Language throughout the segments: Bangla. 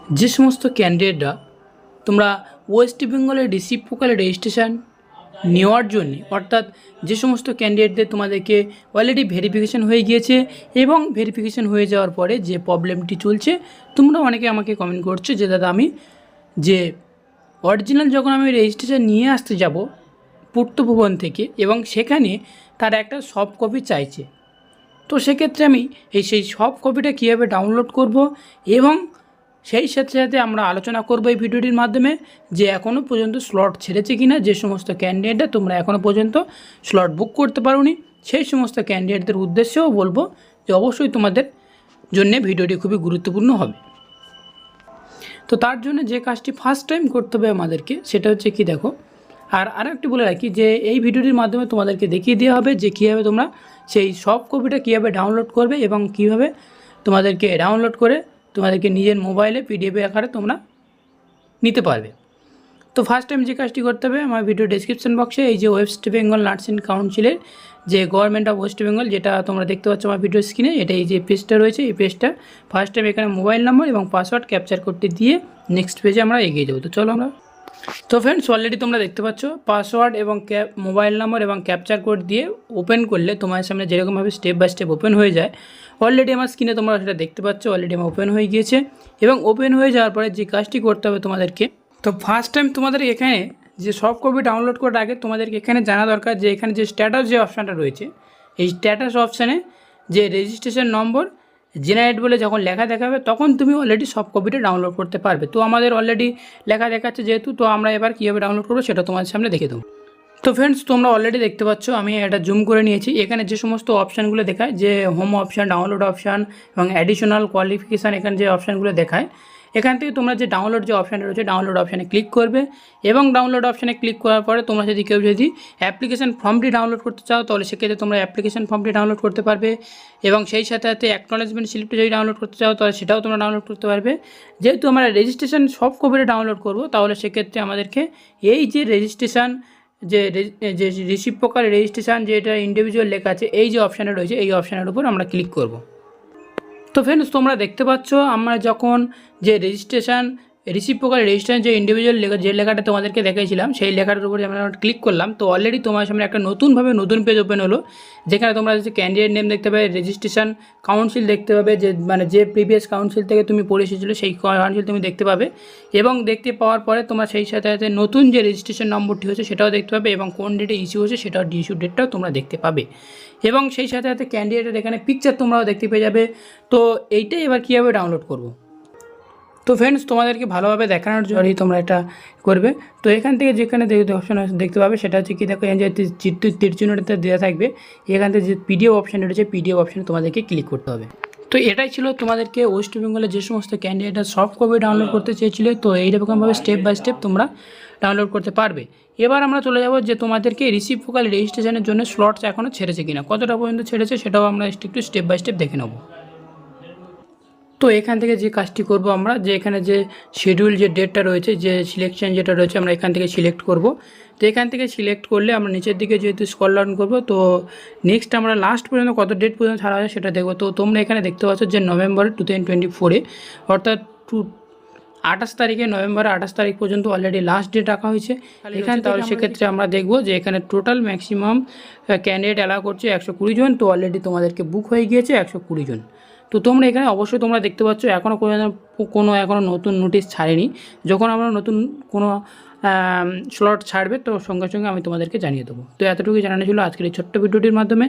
যে সমস্ত ক্যান্ডিডেটরা তোমরা ওয়েস্ট বেঙ্গলের রেসিপ্রোকাল রেজিস্ট্রেশন নেওয়ার জন্য, অর্থাৎ যে সমস্ত ক্যান্ডিডেটদের তোমাদেরকে অলরেডি ভেরিফিকেশন হয়ে গিয়েছে এবং ভেরিফিকেশন হয়ে যাওয়ার পরে যে প্রবলেমটি চলছে, তোমরা অনেকে আমাকে কমেন্ট করছো যে দাদা আমি যে অরিজিনাল যখন আমি রেজিস্ট্রেশন নিয়ে আসতে যাব পূর্ত ভবন থেকে এবং সেখানে তার একটা সফট কপি চাইছে, তো সেক্ষেত্রে আমি সেই সফট কপিটা কীভাবে ডাউনলোড করব এবং সেই সাথে সাথে আমরা আলোচনা করব এই ভিডিওটির মাধ্যমে যে এখনও পর্যন্ত স্লট ছেড়েছে কিনা। যে সমস্ত ক্যান্ডিডেটরা তোমরা এখনও পর্যন্ত স্লট বুক করতে পারোনি সেই সমস্ত ক্যান্ডিডেটদের উদ্দেশ্যেও বলবো যে অবশ্যই তোমাদের জন্য ভিডিওটি খুবই গুরুত্বপূর্ণ হবে। তো তার জন্য যে কাজটি ফার্স্ট টাইম করতে হবে আমাদেরকে সেটা হচ্ছে কি, দেখো আর একটি বলে রাখি যে এই ভিডিওটির মাধ্যমে তোমাদেরকে দেখিয়ে দেওয়া হবে যে কীভাবে তোমরা সেই সফট কপিটা কীভাবে ডাউনলোড করবে এবং কীভাবে তোমাদেরকে ডাউনলোড করে তোমাদেরকে নিজের মোবাইলে পিডিএফ আকারে তোমরা নিতে পারবে। তো ফার্স্ট টাইম যে কাজটি করতে হবে, আমার ভিডিও ডেসক্রিপশন বক্সে এই যে ওয়েস্ট বেঙ্গল নার্সিং কাউন্সিলের যে গভর্নমেন্ট অফ ওয়েস্ট বেঙ্গল যেটা তোমরা দেখতে পাচ্ছ আমার ভিডিও স্ক্রিনে, এটা এই যে পেজটা রয়েছে এই পেজটা ফার্স্ট টাইম এখানে মোবাইল নাম্বার এবং পাসওয়ার্ড ক্যাপচার করতে দিয়ে নেক্সট পেজে আমরা এগিয়ে যাবো। তো চলো আমরা, তো ফ্রেন্ডস অলরেডি তোমরা দেখতে পাচ্ছ পাসওয়ার্ড এবং মোবাইল নাম্বার এবং ক্যাপচার কোড দিয়ে ওপেন করলে তোমার সামনে যেরকমভাবে স্টেপ বাই স্টেপ ওপেন হয়ে যায়, অলরেডি আমার স্ক্রিনে তোমরা সেটা দেখতে পাচ্ছ অলরেডি আমার ওপেন হয়ে গিয়েছে। এবং ওপেন হয়ে যাওয়ার পরে যে কাজটি করতে হবে তোমাদেরকে, তো ফার্স্ট টাইম তোমাদের এখানে যে সফট কপি ডাউনলোড করার আগে তোমাদেরকে এখানে জানা দরকার যে এখানে যে স্ট্যাটাস যে অপশানটা রয়েছে এই স্ট্যাটাস অপশানে যে রেজিস্ট্রেশন নম্বর জেনারেট বলে যখন লেখা দেখাবে তখন তুমি অলরেডি সফট কপিটা ডাউনলোড করতে পারবে। তো আমাদের অলরেডি লেখা দেখাচ্ছে যেহেতু, তো আমরা এবার কীভাবে ডাউনলোড করবো সেটা তোমাদের সামনে দেখে দেবো। তো ফ্রেন্ডস তোমরা অলরেডি দেখতে পাচ্ছ আমি এটা জুম করে নিয়েছি। এখানে যে সমস্ত অপশানগুলো দেখায় যে হোম অপশান, ডাউনলোড অপশান এবং অ্যাডিশনাল কোয়ালিফিকেশান, এখানে যে অপশানগুলো দেখায় এখান থেকে তোমরা যে ডাউনলোড যে অপশানটা রয়েছে ডাউনলোড অপশানে ক্লিক করবে এবং ডাউনলোড অপশানে ক্লিক করার পরে তোমরা যদি কেউ যদি অ্যাপ্লিকেশন ফর্মটি ডাউনলোড করতে চাও তাহলে সেক্ষেত্রে তোমরা অ্যাপ্লিকেশন ফর্মটি ডাউনলোড করতে পারবে এবং সেই সাথে সাথে অ্যাকনলেজমেন্ট স্লিপটা যদি ডাউনলোড করতে চাও তাহলে সেটাও তোমরা ডাউনলোড করতে পারবে। যেহেতু আমরা রেজিস্ট্রেশন সফট কপিটা ডাউনলোড করব তাহলে সেক্ষেত্রে আমাদেরকে এই যে রেজিস্ট্রেশন যে রেসিপ্রোকাল রেজিস্ট্রেশন যেটা ইন্ডিভিজুয়াল লেখা আছে এই যে অপশানে রয়েছে এই অপশানের উপর আমরা ক্লিক করব। তো ফ্রেন্ডস তোমরা দেখতে পাচ্ছ আমরা যখন যে রেজিস্ট্রেশন রিসিপ্রোকাল রেজিস্ট্রেশন যে ইন্ডিভিজুয়াল লেখা যে লেখাটা তোমাদেরকে দেখাইছিলাম সেই লেখাটার উপরে আমরা ক্লিক করলাম, তো অলরেডি তোমার সামনে একটা নতুন পেজ ওপেন হলো যেখানে তোমরা যে ক্যান্ডিডেট নেম দেখতে পাবে, রেজিস্ট্রেশন কাউন্সিল দেখতে পাবে যে মানে যে প্রিভিয়াস কাউন্সিল থেকে তুমি পড়ে এসেছিলো সেই কাউন্সিল তুমি দেখতে পাবে এবং দেখতে পাওয়ার পরে তোমরা সেই সাথে সাথে নতুন যে রেজিস্ট্রেশন নম্বরটি হচ্ছে সেটাও দেখতে পাবে এবং কোন ডেটে ইস্যু হচ্ছে সেটাও ইস্যু ডেটটাও তোমরা দেখতে পাবে এবং সেই সাথে সাথে ক্যান্ডিডেটের এখানে পিকচার তোমরাও দেখতে পেয়ে যাবে। তো এইটাই এবার কীভাবে ডাউনলোড করবো, তো ফ্রেন্ডস তোমাদেরকে ভালোভাবে দেখানোর জন্যই তোমরা এটা করবে। তো এখান থেকে যেখানে অপশন দেখতে পাবে সেটা হচ্ছে কি, দেখো যে তীরচিহ্নটাতে দেওয়া থাকবে এখান থেকে যে পিডিএফ অপশান রয়েছে পিডিএফ অপশানে তোমাদেরকে ক্লিক করতে হবে। তো এটাই ছিল তোমাদেরকে ওয়েস্ট বেঙ্গলের যে সমস্ত ক্যান্ডিডেটরা সফট কপি ডাউনলোড করতে চেয়েছিলে, তো এইরকমভাবে স্টেপ বাই স্টেপ তোমরা ডাউনলোড করতে পারবে। এবার আমরা চলে যাব যে তোমাদেরকে রিসিপ্রোকাল রেজিস্ট্রেশনের জন্য স্লটস এখনও ছেড়েছে কিনা, কতটা পর্যন্ত ছেড়েছে সেটাও আমরা একটু স্টেপ বাই স্টেপ দেখে নেব। তো এখান থেকে যে কাজটি করব আমরা যে এখানে যে শিডিউল যে ডেটটা রয়েছে যে সিলেকশন যেটা রয়েছে আমরা এখান থেকে সিলেক্ট করব। তো এখান থেকে সিলেক্ট করলে আমরা নিচের দিকে যেহেতু স্ক্রল ডাউন করব তো নেক্সট আমরা লাস্ট পর্যন্ত কত ডেট পর্যন্ত ছাড়া হয় সেটা দেখব। তো তোমরা এখানে দেখতে পাচ্ছ যে নভেম্বর 2024 অর্থাৎ 28 তারিখে নভেম্বর 28 তারিখ পর্যন্ত অলরেডি লাস্ট ডেট রাখা হয়েছে এখানে। তাহলে সেক্ষেত্রে আমরা দেখব যে এখানে টোটাল ম্যাক্সিমাম ক্যান্ডিডেট অ্যালাউ করছে 120 জন, তো অলরেডি তোমাদেরকে বুক হয়ে গিয়েছে 120 জন। তো তোমরা এখানে অবশ্যই তোমরা দেখতে পাচ্ছ এখনও এখনও নতুন নোটিশ ছাড়েনি, যখন আমরা নতুন কোনো স্লট ছাড়বে তো সঙ্গে সঙ্গে আমি তোমাদেরকে জানিয়ে দেবো। তো এতটুকুই জানানো ছিল আজকের এই ছোট্ট ভিডিওটির মাধ্যমে।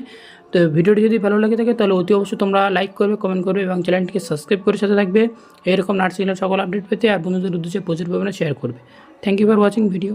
তো ভিডিওটি যদি ভালো লাগে থাকে তাহলে অতি অবশ্যই তোমরা লাইক করবে, কমেন্ট করবে এবং চ্যানেলটিকে সাবস্ক্রাইব করে সাথে থাকবে এরকম নার্সিংয়ের সকল আপডেট পেতে, আর বন্ধুদের উদ্দেশ্যে প্রচুর পরিমাণে শেয়ার করবে। Thank you for watching video.